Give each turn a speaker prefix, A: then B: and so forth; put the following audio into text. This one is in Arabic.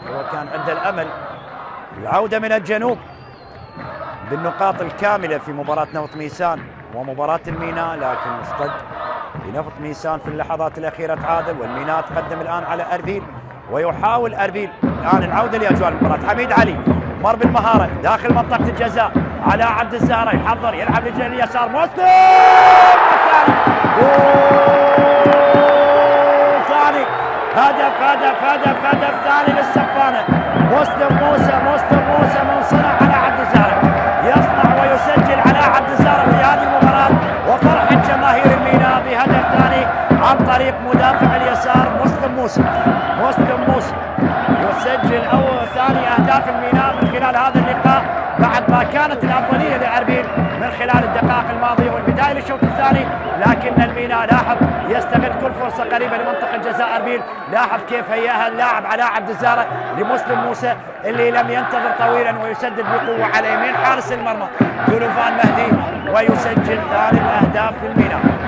A: وكان عنده الأمل العودة من الجنوب بالنقاط الكاملة في مباراة نفط ميسان ومباراة الميناء، لكن اصطد بنفط ميسان في اللحظات الأخيرة تعادل، والميناء تقدم الآن على أربيل، ويحاول أربيل الآن العودة لأجواء المباراة. حميد علي مر بالمهارة داخل منطقة الجزاء على عبد الزهرة، يحضر يلعب رجل اليسار، مسلم ثاني، هدف ثاني للسفانة. مسلم موسى من صنع على عبد الزهرة، يصنع ويسجل على عبد الزهرة في هذه المباراة، وفرحة جماهير الميناء بهدف ثاني عن طريق مدافع اليسار مسلم موسى يسجل أول ثاني أهداف الميناء من خلال هذا اللقاء، بعد ما كانت الأفضلية لأربيل من خلال الدقائق الماضية والبداية للشوط الثاني، لكن الميناء لاحظ يستغل كل فرصة قريبة لمنطقة جزاء أربيل. لاحظ كيف هياها اللاعب على عبد الزهرة لمسلم موسى اللي لم ينتظر طويلا ويسدد بقوة على يمين حارس المرمى دولوفان مهدي، ويسجل ثاني الأهداف للميناء.